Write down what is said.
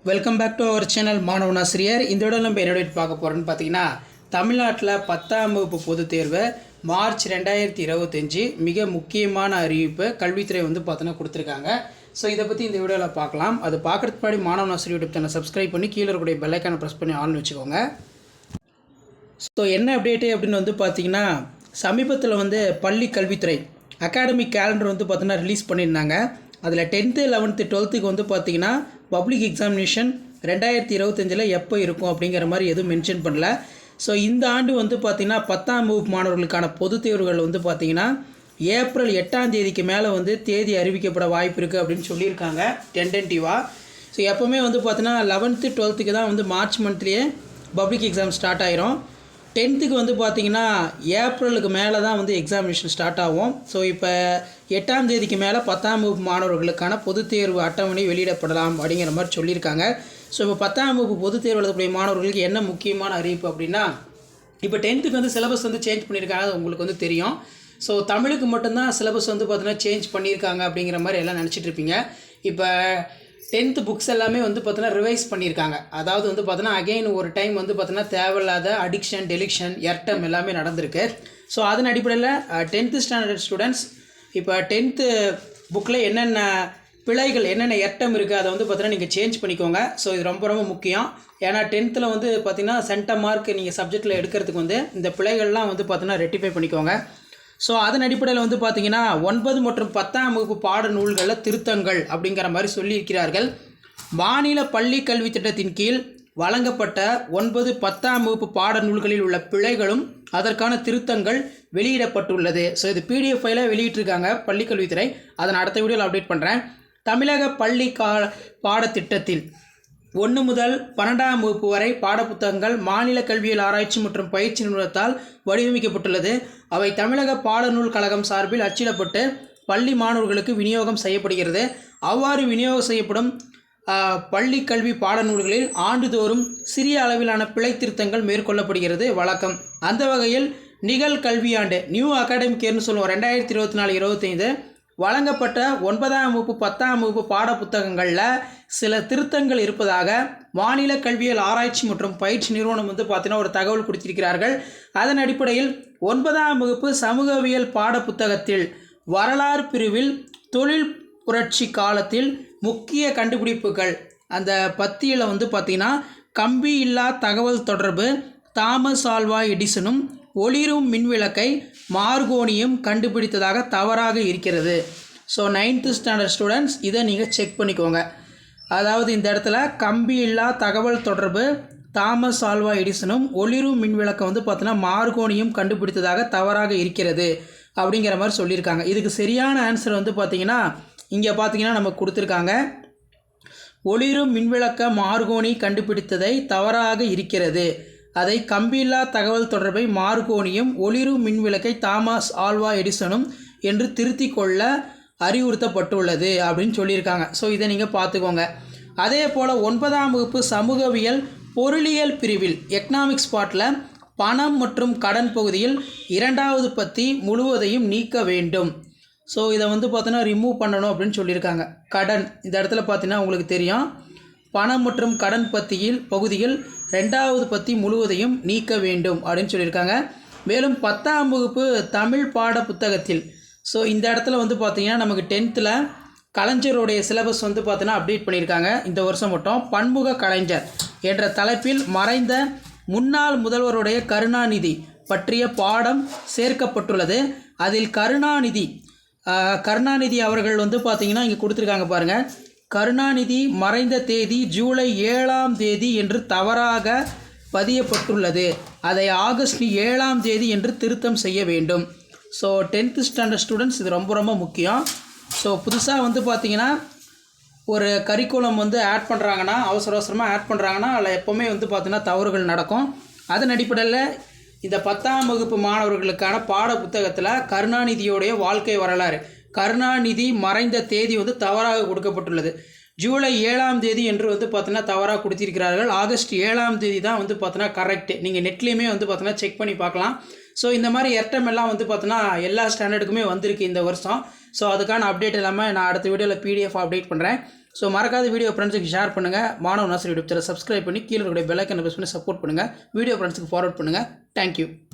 Welcome back to our channel மாணவன் ஆசிரியர். இந்த விட நம்ம என்ன பார்க்க போகிறோன்னு பார்த்தீங்கன்னா, தமிழ்நாட்டில் 10ஆம் வகுப்பு பொதுத் தேர்வு மார்ச் 2025 மிக முக்கியமான அறிவிப்பு கல்வித்துறை பார்த்தோன்னா கொடுத்துருக்காங்க. ஸோ இதை பற்றி இந்த வீடியோவில் பார்க்கலாம். அது பார்க்குறதுக்கு முன்னாடி மாணவன் ஆசிரியர் யூடியூப் சேனல் சப்ஸ்கிரைப் பண்ணி கீழே இருக்கக்கூடிய பெல்லைக்கான ப்ரெஸ் பண்ணி ஆன்லைன் வச்சுக்கோங்க. ஸோ என்ன அப்டேட்டு அப்படின்னு பார்த்தீங்கன்னா, சமீபத்தில் பள்ளி கல்வித்துறை அகாடமிக் கேலண்டர் பார்த்தோன்னா ரிலீஸ் பண்ணியிருந்தாங்க. அதில் 10th 11th 12th பார்த்தீங்கன்னா பப்ளிக் எக்ஸாமினேஷன் 2025 எப்போ இருக்கும் அப்படிங்கிற மாதிரி எதுவும் மென்ஷன் பண்ணல. ஸோ இந்த ஆண்டு பார்த்திங்கன்னா 10ஆம் வகுப்பு மாணவர்களுக்கான பொதுத் தேர்வுகள் பார்த்திங்கன்னா ஏப்ரல் 8ஆம் தேதிக்கு மேலே தேதி அறிவிக்கப்பட வாய்ப்பு இருக்குது அப்படின்னு சொல்லியிருக்காங்க டென்டென்டிவாக. ஸோ எப்போவுமே பார்த்தீங்கன்னா 11th 12th தான் மார்ச் மந்த்லேயே பப்ளிக் எக்ஸாம் ஸ்டார்ட் ஆயிரும். 10th பார்த்திங்கன்னா ஏப்ரலுக்கு மேலே தான் எக்ஸாமினேஷன் ஸ்டார்ட் ஆகும். ஸோ இப்போ 8ஆம் தேதிக்கு மேலே 10ஆம் வகுப்பு மாணவர்களுக்கான பொதுத் தேர்வு அட்டவணை வெளியிடப்படலாம் அப்படிங்கிற மாதிரி சொல்லியிருக்காங்க. ஸோ இப்போ 10ஆம் வகுப்பு பொதுத் தேர்வு எழுதக்கூடிய மாணவர்களுக்கு என்ன முக்கியமான அறிவிப்பு அப்படின்னா, இப்போ 10th சிலபஸ் சேஞ்ச் பண்ணியிருக்காங்க. அது உங்களுக்கு தெரியும். ஸோ தமிழுக்கு மட்டும்தான் சிலபஸ் பார்த்தீங்கன்னா சேஞ்ச் பண்ணியிருக்காங்க அப்படிங்கிற மாதிரி எல்லாம் நினச்சிட்டு இருப்பீங்க. இப்போ 10th புக்ஸ் எல்லாமே பார்த்தீங்கன்னா ரிவைஸ் பண்ணியிருக்காங்க. அதாவது பார்த்தீங்கன்னா அகெயின் ஒரு டைம் பார்த்தீங்கன்னா தேவையில்லாத அடிக்ஷன், டெலிக்ஷன், எர்டம் எல்லாமே நடந்திருக்கு. ஸோ அதன் அடிப்படையில் 10th ஸ்டாண்டர்ட் ஸ்டூடெண்ட்ஸ் இப்போ 10th புக்கில் என்னென்ன பிழைகள், என்னென்ன எர்டம் இருக்குது அதை பார்த்தீங்கன்னா நீங்கள் சேஞ்ச் பண்ணிக்கோங்க. ஸோ இது ரொம்ப ரொம்ப முக்கியம். ஏன்னா 10th பார்த்தீங்கன்னா சென்டம் மார்க் நீங்கள் சப்ஜெக்டில் எடுக்கிறதுக்கு இந்த பிழைகள்லாம் பார்த்தீங்கன்னா ரெட்டிஃபை பண்ணிக்கோங்க. ஸோ அதன் அடிப்படையில் பார்த்தீங்கன்னா 9 மற்றும் 10ஆம் வகுப்பு பாட நூல்களில் திருத்தங்கள் அப்படிங்கிற மாதிரி சொல்லியிருக்கிறார்கள். மாநில பள்ளி கல்வி திட்டத்தின் கீழ் வழங்கப்பட்ட 9, 10ஆம் வகுப்பு பாட நூல்களில் உள்ள பிழைகளும் அதற்கான திருத்தங்கள் வெளியிடப்பட்டுள்ளது. ஸோ இது பிடிஎஃப் ஃபைலாக வெளியிட்டிருக்காங்க பள்ளிக்கல்வித்துறை. அதை நான் அடுத்த வீடியோவில் அப்டேட் பண்ணுறேன். தமிழக பள்ளி பாடத்திட்டத்தில் 1 முதல் 12ஆம் வகுப்பு வரை பாடப்புத்தகங்கள் மாநில கல்வியியல் ஆராய்ச்சி மற்றும் பயிற்சி நிறுவனத்தால் வடிவமைக்கப்பட்டுள்ளது. அவை தமிழக பாடநூல் கழகம் சார்பில் அச்சிடப்பட்டு பள்ளி மாணவர்களுக்கு விநியோகம் செய்யப்படுகிறது. அவ்வாறு விநியோகம் செய்யப்படும் பள்ளி கல்வி பாடநூல்களில் ஆண்டுதோறும் சிறிய அளவிலான பிழை திருத்தங்கள் மேற்கொள்ளப்படுகிறது வழக்கம். அந்த வகையில் நிகழ்கல்வியாண்டு நியூ அகாடமிக் இயர்னு சொல்லுவோம் 2024-25 வழங்கப்பட்ட 9ஆம் வகுப்பு 10ஆம் வகுப்பு பாடப்புத்தகங்களில் சில திருத்தங்கள் இருப்பதாக மாநில கல்வியியல் ஆராய்ச்சி மற்றும் பயிற்சி நிறுவனம் பார்த்தீங்கன்னா ஒரு தகவல் கொடுத்திருக்கிறார்கள். அதன் அடிப்படையில் 9ஆம் வகுப்பு சமூகவியல் பாடப்புத்தகத்தில் வரலாறு பிரிவில் தொழில் புரட்சி காலத்தில் முக்கிய கண்டுபிடிப்புகள் அந்த பத்தியில் பார்த்தீங்கன்னா கம்பி இல்லா தகவல் தொடர்பு தாமஸ் ஆல்வா எடிசனும் ஒளிரும் மின்விளக்கை மார்கோனியும் கண்டுபிடித்ததாக தவறாக இருக்கிறது. ஸோ 9th ஸ்டாண்டர்ட் ஸ்டூடெண்ட்ஸ் இதை நீங்கள் செக் பண்ணிக்கோங்க. அதாவது இந்த இடத்துல கம்பி இல்லா தகவல் தொடர்பு தாமஸ் ஆல்வா எடிசனும் ஒளிரும் மின்விளக்கை பார்த்தீங்கன்னா மார்கோனியும் கண்டுபிடித்ததாக தவறாக இருக்கிறது அப்படிங்கிற மாதிரி சொல்லியிருக்காங்க. இதுக்கு சரியான ஆன்சர் பார்த்தீங்கன்னா இங்கே பார்த்தீங்கன்னா நமக்கு கொடுத்துருக்காங்க. ஒளிரும் மின்விளக்க மார்கோனி கண்டுபிடித்ததை தவறாக இருக்கிறது. அதை கம்பியில்லா தகவல் தொடர்பை மார்கோனியும் ஒளிரும் மின்விளக்கை தாமஸ் ஆல்வா எடிசனும் என்று திருத்தி கொள்ள அறிவுறுத்தப்பட்டுள்ளது அப்படின்னு சொல்லியிருக்காங்க. ஸோ இதை நீங்கள் பார்த்துக்கோங்க. அதே போல் 9ஆம் வகுப்பு சமூகவியல் பொருளியல் பிரிவில் எக்கனாமிக்ஸ் பார்ட்டில் பணம் மற்றும் கடன் பகுதியில் 2வது பத்தி முழுவதையும் நீக்க வேண்டும். ஸோ இதை பார்த்தீங்கன்னா ரிமூவ் பண்ணணும் அப்படின்னு சொல்லியிருக்காங்க. கடன் இந்த இடத்துல பார்த்தீங்கன்னா உங்களுக்கு தெரியும், பணம் மற்றும் கடன் பகுதியில் 2வது பத்தி முழுவதையும் நீக்க வேண்டும் அப்படின்னு சொல்லியிருக்காங்க. மேலும் 10ஆம் வகுப்பு தமிழ் பாட புத்தகத்தில் ஸோ இந்த இடத்துல பார்த்தீங்கன்னா நமக்கு 10th கலைஞருடைய சிலபஸ் பார்த்தீங்கன்னா அப்டேட் பண்ணியிருக்காங்க. இந்த வருஷம் மட்டும் பன்முக கலைஞர் என்ற தலைப்பில் மறைந்த முன்னாள் முதல்வருடைய கருணாநிதி பற்றிய பாடம் சேர்க்கப்பட்டுள்ளது. அதில் கருணாநிதி அவர்கள் பார்த்தீங்கன்னா இங்கே கொடுத்துருக்காங்க பாருங்கள். கருணாநிதி மறைந்த தேதி ஜூலை 7ஆம் தேதி என்று தவறாக பதியப்பட்டுள்ளது. அதை ஆகஸ்ட் 7ஆம் தேதி என்று திருத்தம் செய்ய வேண்டும். ஸோ 10th ஸ்டாண்டர்ட் ஸ்டூடெண்ட்ஸ் இது ரொம்ப ரொம்ப முக்கியம். ஸோ புதுசாக பார்த்தீங்கன்னா ஒரு கரிக்குலம் ஆட் பண்ணுறாங்கன்னா அவசரமாக ஆட் பண்ணுறாங்கன்னா அதில் எப்போவுமே பார்த்தீங்கன்னா தவறுகள் நடக்கும். அதன் அடிப்படையில் இந்த 10ஆம் வகுப்பு மாணவர்களுக்கான பாட புத்தகத்தில் கருணாநிதியோடைய வாழ்க்கை வரலாறு, கருணாநிதி மறைந்த தேதி தவறாக கொடுக்கப்பட்டுள்ளது. ஜூலை 7ஆம் தேதி என்று பார்த்தீங்கன்னா தவறாக கொடுத்திருக்கிறார்கள். ஆகஸ்ட் 7ஆம் தேதி தான் பார்த்தீங்கன்னா கரெக்டு. நீங்கள் நெட்லேயுமே பார்த்தீங்கன்னா செக் பண்ணி பார்க்கலாம். ஸோ இந்த மாதிரி எர்டம் எல்லாம் பார்த்தீங்கன்னா எல்லா ஸ்டாண்டர்டுக்குமே வந்திருக்கு இந்த வருஷம். ஸோ அதுக்கான அப்டேட் எல்லாமே நான் அடுத்த வீடியோவில் பிடிஎஃப் அப்டேட் பண்ணுறேன். ஸோ மறக்காத வீடியோ ஃப்ரெண்ட்ஸுக்கு ஷேர் பண்ணுங்கள். மாணவன் ஆசிரியர் யூடியூப் சேனல் சப்ஸ்கிரைப் பண்ணி கீழே இருக்கிற பெல் ஐக்கனை ப்ரெஸ் பண்ணி சப்போர்ட் பண்ணுங்கள். வீடியோ ஃப்ரெண்ட்ஸுக்கு ஃபார்வர்ட் பண்ணுங்கள். தேங்க்யூ.